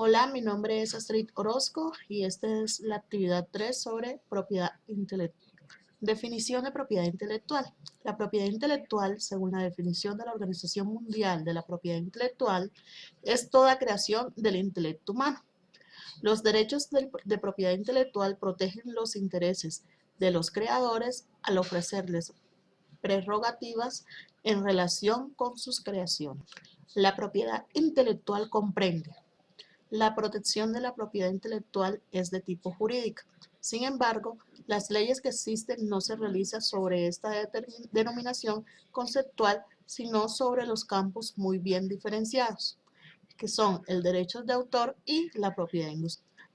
Hola, mi nombre es Astrid Orozco y esta es la actividad 3 sobre propiedad intelectual. Definición de propiedad intelectual. La propiedad intelectual, según la definición de la Organización Mundial de la Propiedad Intelectual, es toda creación del intelecto humano. Los derechos de propiedad intelectual protegen los intereses de los creadores al ofrecerles prerrogativas en relación con sus creaciones. La propiedad intelectual comprende: la protección de la propiedad intelectual es de tipo jurídico. Sin embargo, las leyes que existen no se realizan sobre esta denominación conceptual, sino sobre los campos muy bien diferenciados, que son el derecho de autor y la propiedad industrial.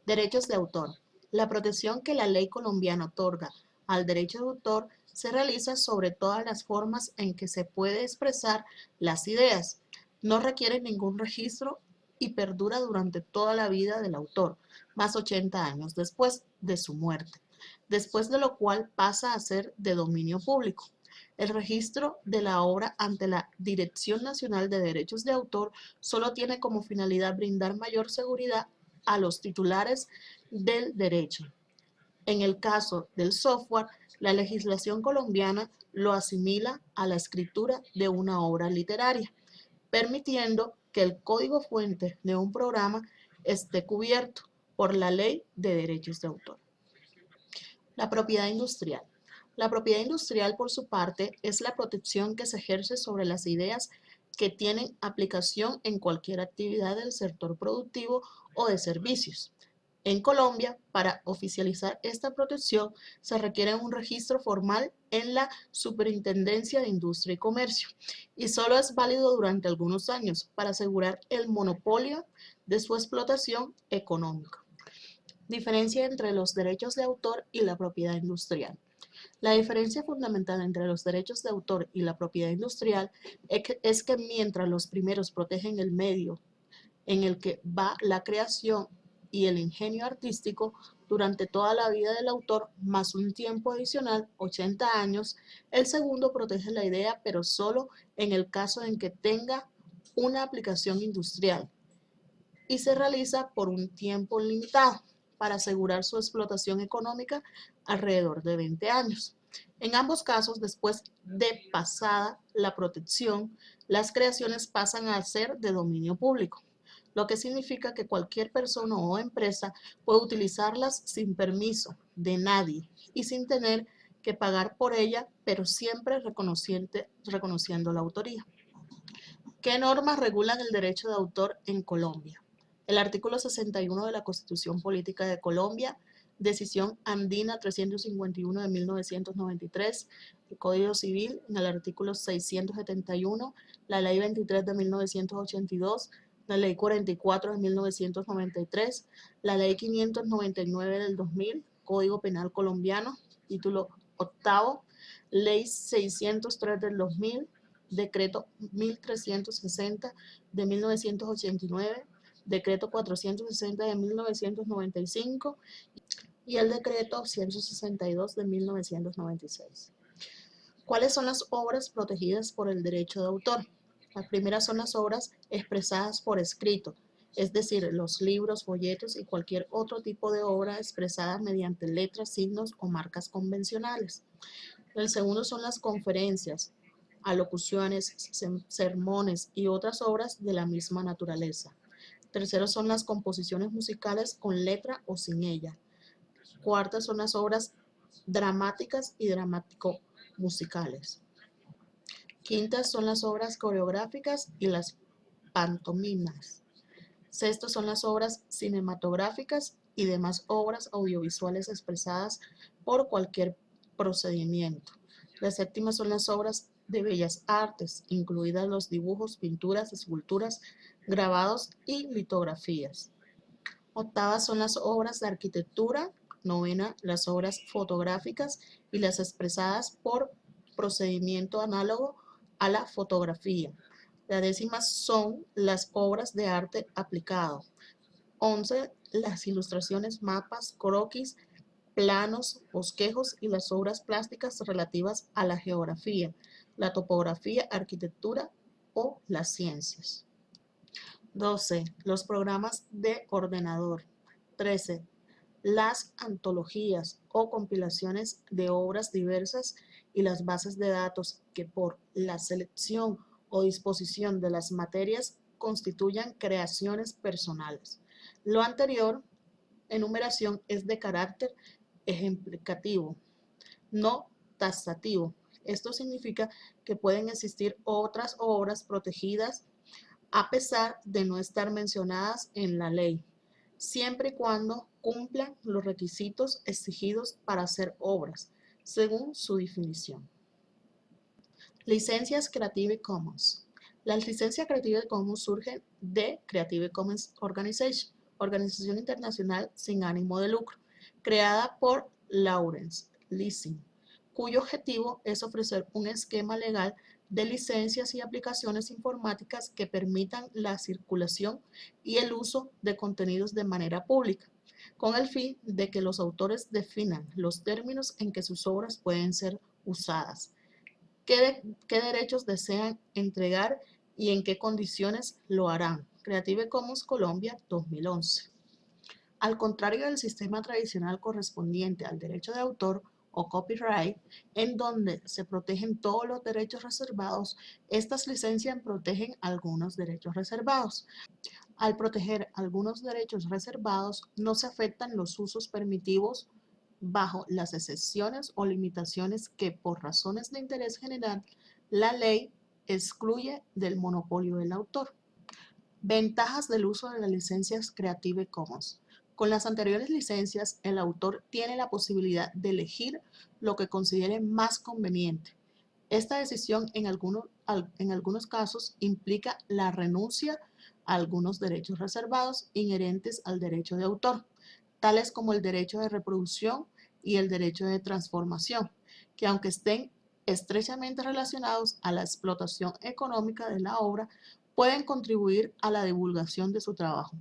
Derechos de autor. La protección que la ley colombiana otorga al derecho de autor se realiza sobre todas las formas en que se puede expresar las ideas. No requiere ningún registro y perdura durante toda la vida del autor, más 80 años después de su muerte, después de lo cual pasa a ser de dominio público. El registro de la obra ante la Dirección Nacional de Derechos de Autor solo tiene como finalidad brindar mayor seguridad a los titulares del derecho. En el caso del software, la legislación colombiana lo asimila a la escritura de una obra literaria, permitiendo que el código fuente de un programa esté cubierto por la Ley de Derechos de Autor. La propiedad industrial. La propiedad industrial, por su parte, es la protección que se ejerce sobre las ideas que tienen aplicación en cualquier actividad del sector productivo o de servicios. En Colombia, para oficializar esta protección, se requiere un registro formal en la Superintendencia de Industria y Comercio y solo es válido durante algunos años para asegurar el monopolio de su explotación económica. Diferencia entre los derechos de autor y la propiedad industrial. La diferencia fundamental entre los derechos de autor y la propiedad industrial es que mientras los primeros protegen el medio en el que va la creación y el ingenio artístico durante toda la vida del autor, más un tiempo adicional, 80 años, el segundo protege la idea, pero solo en el caso en que tenga una aplicación industrial y se realiza por un tiempo limitado para asegurar su explotación económica alrededor de 20 años. En ambos casos, después de pasada la protección, las creaciones pasan a ser de dominio público, lo que significa que cualquier persona o empresa puede utilizarlas sin permiso de nadie y sin tener que pagar por ella, pero siempre reconociendo la autoría. ¿Qué normas regulan el derecho de autor en Colombia? El artículo 61 de la Constitución Política de Colombia, Decisión Andina 351 de 1993, el Código Civil en el artículo 671, la Ley 23 de 1982, la Ley 44 de 1993, la Ley 599 del 2000, Código Penal Colombiano, título octavo, Ley 603 del 2000, Decreto 1360 de 1989, Decreto 460 de 1995 y el Decreto 162 de 1996. ¿Cuáles son las obras protegidas por el derecho de autor? Las primeras son las obras expresadas por escrito, es decir, los libros, folletos y cualquier otro tipo de obra expresada mediante letras, signos o marcas convencionales. El segundo son las conferencias, alocuciones, sermones y otras obras de la misma naturaleza. Tercero son las composiciones musicales con letra o sin ella. Cuarta son las obras dramáticas y dramático-musicales. Quinta son las obras coreográficas y las pantomimas. Sexto son las obras cinematográficas y demás obras audiovisuales expresadas por cualquier procedimiento. La séptima son las obras de bellas artes, incluidas los dibujos, pinturas, esculturas, grabados y litografías. Octava son las obras de arquitectura. Novena, las obras fotográficas y las expresadas por procedimiento análogo a la fotografía. La décima son las obras de arte aplicado. 11, las ilustraciones, mapas, croquis, planos, bosquejos y las obras plásticas relativas a la geografía, la topografía, arquitectura o las ciencias. 12. Los programas de ordenador. 13. Las antologías o compilaciones de obras diversas y las bases de datos que por la selección o disposición de las materias constituyan creaciones personales. Lo anterior, enumeración, es de carácter ejemplificativo, no taxativo. Esto significa que pueden existir otras obras protegidas a pesar de no estar mencionadas en la ley, siempre y cuando cumplan los requisitos exigidos para hacer obras, según su definición. Licencias Creative Commons. Las licencias Creative Commons surgen de Creative Commons Organization, organización internacional sin ánimo de lucro, creada por Lawrence Lessig, cuyo objetivo es ofrecer un esquema legal de licencias y aplicaciones informáticas que permitan la circulación y el uso de contenidos de manera pública, con el fin de que los autores definan los términos en que sus obras pueden ser usadas, qué derechos desean entregar y en qué condiciones lo harán. Creative Commons Colombia 2011. Al contrario del sistema tradicional correspondiente al derecho de autor o copyright, en donde se protegen todos los derechos reservados, estas licencias protegen algunos derechos reservados. Al proteger algunos derechos reservados, no se afectan los usos permitidos bajo las excepciones o limitaciones que, por razones de interés general, la ley excluye del monopolio del autor. Ventajas del uso de las licencias Creative Commons. Con las anteriores licencias, el autor tiene la posibilidad de elegir lo que considere más conveniente. Esta decisión en algunos casos implica la renuncia a algunos derechos reservados inherentes al derecho de autor, tales como el derecho de reproducción y el derecho de transformación, que aunque estén estrechamente relacionados a la explotación económica de la obra, pueden contribuir a la divulgación de su trabajo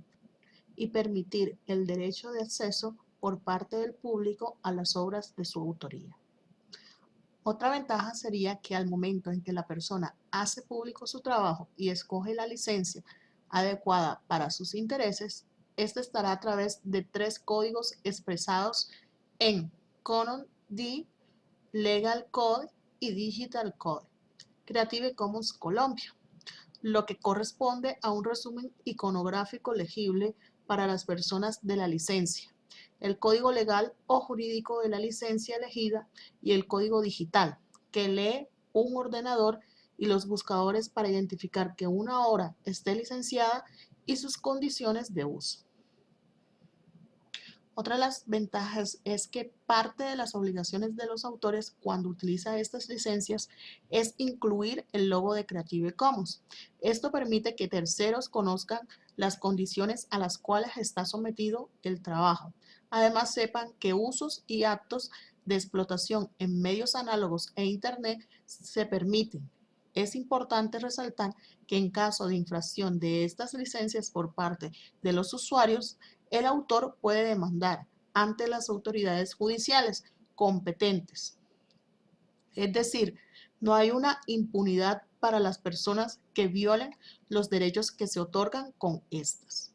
y permitir el derecho de acceso por parte del público a las obras de su autoría. Otra ventaja sería que al momento en que la persona hace público su trabajo y escoge la licencia adecuada para sus intereses, esta estará a través de 3 códigos expresados en Common D, Legal Code y Digital Code. Creative Commons Colombia, lo que corresponde a un resumen iconográfico legible para las personas de la licencia, el código legal o jurídico de la licencia elegida y el código digital, que lee un ordenador y los buscadores para identificar que una obra esté licenciada y sus condiciones de uso. Otra de las ventajas es que parte de las obligaciones de los autores cuando utiliza estas licencias es incluir el logo de Creative Commons. Esto permite que terceros conozcan las condiciones a las cuales está sometido el trabajo. Además, sepan qué usos y actos de explotación en medios análogos e Internet se permiten. Es importante resaltar que en caso de infracción de estas licencias por parte de los usuarios, el autor puede demandar ante las autoridades judiciales competentes. Es decir, no hay una impunidad para las personas que violen los derechos que se otorgan con estas.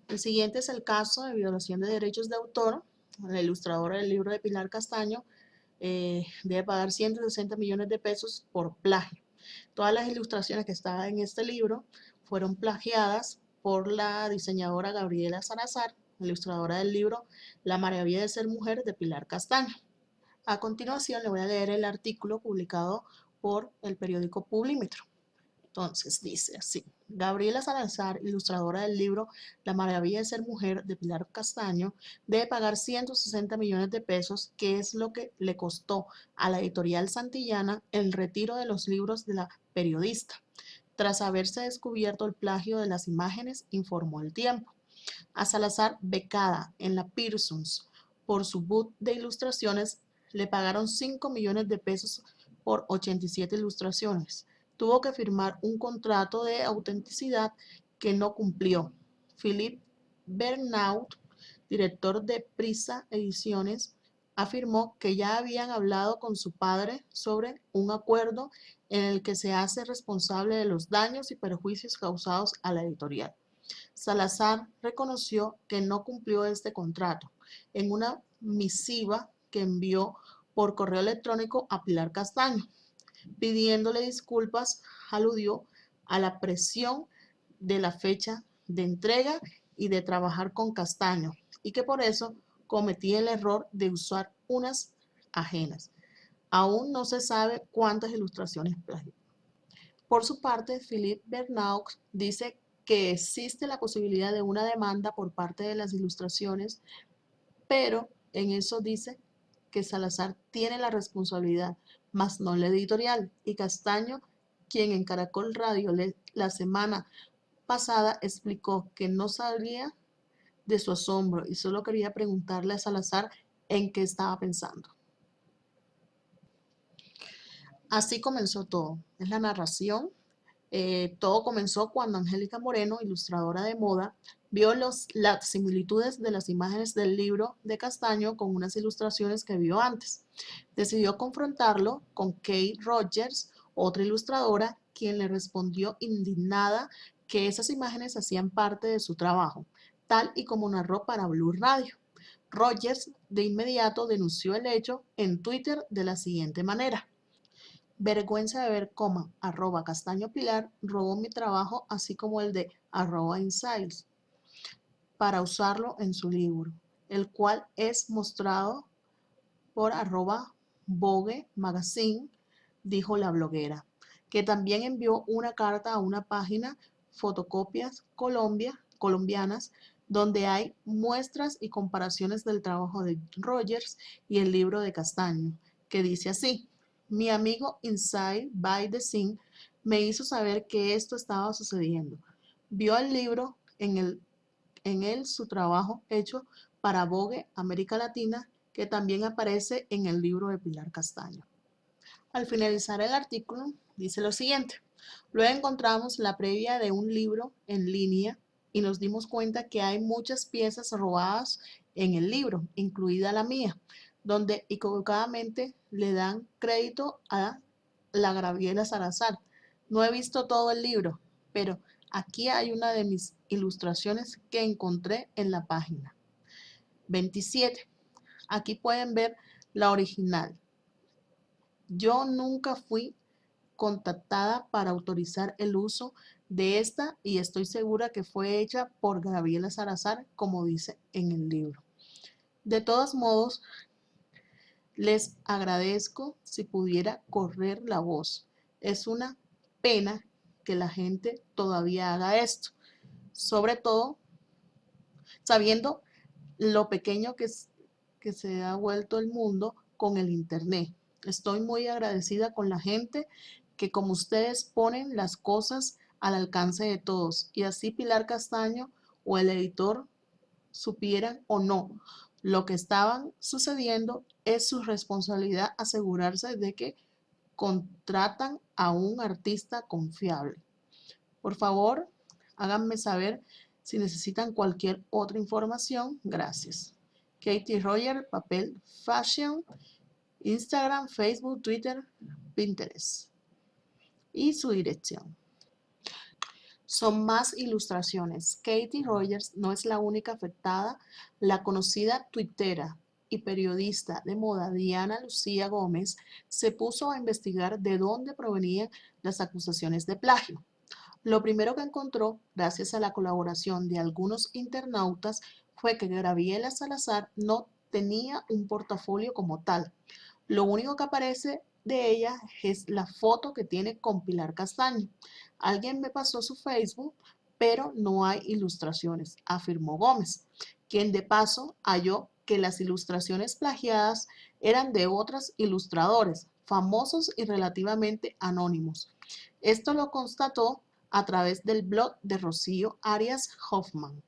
El siguiente es el caso de violación de derechos de autor. La ilustradora del libro de Pilar Castaño debe pagar 160 millones de pesos por plagio. Todas las ilustraciones que estaban en este libro fueron plagiadas por la diseñadora Gabriela Salazar, ilustradora del libro La maravilla de ser mujer de Pilar Castaño. A continuación le voy a leer el artículo publicado por el periódico Publímetro. Entonces dice así: Gabriela Salazar, ilustradora del libro La maravilla de ser mujer de Pilar Castaño, debe pagar 160 millones de pesos, que es lo que le costó a la editorial Santillana el retiro de los libros de la periodista, tras haberse descubierto el plagio de las imágenes, informó El Tiempo. A Salazar, becada en la Pearsons por su book de ilustraciones, le pagaron 5 millones de pesos por 87 ilustraciones. Tuvo que firmar un contrato de autenticidad que no cumplió. Philippe Bernaut, director de Prisa Ediciones, afirmó que ya habían hablado con su padre sobre un acuerdo en el que se hace responsable de los daños y perjuicios causados a la editorial. Salazar reconoció que no cumplió este contrato en una misiva que envió por correo electrónico a Pilar Castaño. Pidiéndole disculpas, aludió a la presión de la fecha de entrega y de trabajar con Castaño, y que por eso cometí el error de usar unas ajenas. Aún no se sabe cuántas ilustraciones plagió. Por su parte, Philippe Bernaux dice que existe la posibilidad de una demanda por parte de las ilustraciones, pero en eso dice que Salazar tiene la responsabilidad, más no la editorial, y Castaño, quien en Caracol Radio la semana pasada explicó que no sabía de su asombro y solo quería preguntarle a Salazar en qué estaba pensando. Así comenzó todo. Es la narración. Todo comenzó cuando Angélica Moreno, ilustradora de moda, vio las similitudes de las imágenes del libro de Castaño con unas ilustraciones que vio antes. Decidió confrontarlo con Kate Rogers, otra ilustradora, quien le respondió indignada que esas imágenes hacían parte de su trabajo, tal y como narró para Blue Radio. Rogers de inmediato denunció el hecho en Twitter de la siguiente manera: vergüenza de ver cómo @Castaño Pilar robó mi trabajo, así como el de @Insiles, para usarlo en su libro, el cual es mostrado por @Vogue Magazine, dijo la bloguera, que también envió una carta a una página Fotocopias colombianas, donde hay muestras y comparaciones del trabajo de Rogers y el libro de Castaño, que dice así: mi amigo Inside by the Scene me hizo saber que esto estaba sucediendo. Vio el libro en él su trabajo hecho para Vogue América Latina, que también aparece en el libro de Pilar Castaño. Al finalizar el artículo, dice lo siguiente: luego encontramos la previa de un libro en línea y nos dimos cuenta que hay muchas piezas robadas en el libro, incluida la mía, donde equivocadamente le dan crédito a la Gabriela Salazar. No he visto todo el libro, pero aquí hay una de mis ilustraciones que encontré en la página 27. Aquí pueden ver la original. Yo nunca fui contactada para autorizar el uso de esta y estoy segura que fue hecha por Gabriela Salazar, como dice en el libro. De todos modos, les agradezco si pudiera correr la voz. Es una pena que la gente todavía haga esto, sobre todo sabiendo lo pequeño que se ha vuelto el mundo con el Internet. Estoy muy agradecida con la gente que, como ustedes, ponen las cosas al alcance de todos, y así Pilar Castaño o el editor supieran o no lo que estaba sucediendo. Es su responsabilidad asegurarse de que contratan a un artista confiable. Por favor, háganme saber si necesitan cualquier otra información. Gracias. Katie Roger, Papel Fashion, Instagram, Facebook, Twitter, Pinterest. Y su dirección. Son más ilustraciones. Katie Rogers no es la única afectada. La conocida tuitera y periodista de moda Diana Lucía Gómez se puso a investigar de dónde provenían las acusaciones de plagio. Lo primero que encontró, gracias a la colaboración de algunos internautas, fue que Gabriela Salazar no tenía un portafolio como tal. Lo único que aparece de ella es la foto que tiene con Pilar Castaño. Alguien me pasó su Facebook, pero no hay ilustraciones, afirmó Gómez, quien de paso halló que las ilustraciones plagiadas eran de otros ilustradores, famosos y relativamente anónimos. Esto lo constató a través del blog de Rocío Arias Hoffman,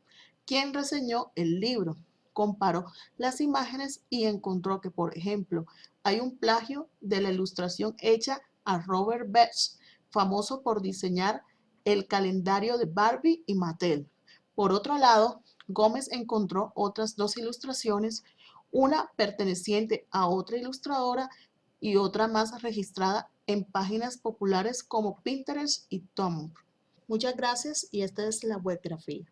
quien reseñó el libro. Comparó las imágenes y encontró que, por ejemplo, hay un plagio de la ilustración hecha a Robert Betz, famoso por diseñar el calendario de Barbie y Mattel. Por otro lado, Gómez encontró otras dos ilustraciones, una perteneciente a otra ilustradora y otra más registrada en páginas populares como Pinterest y Tumblr. Muchas gracias y esta es la webgrafía.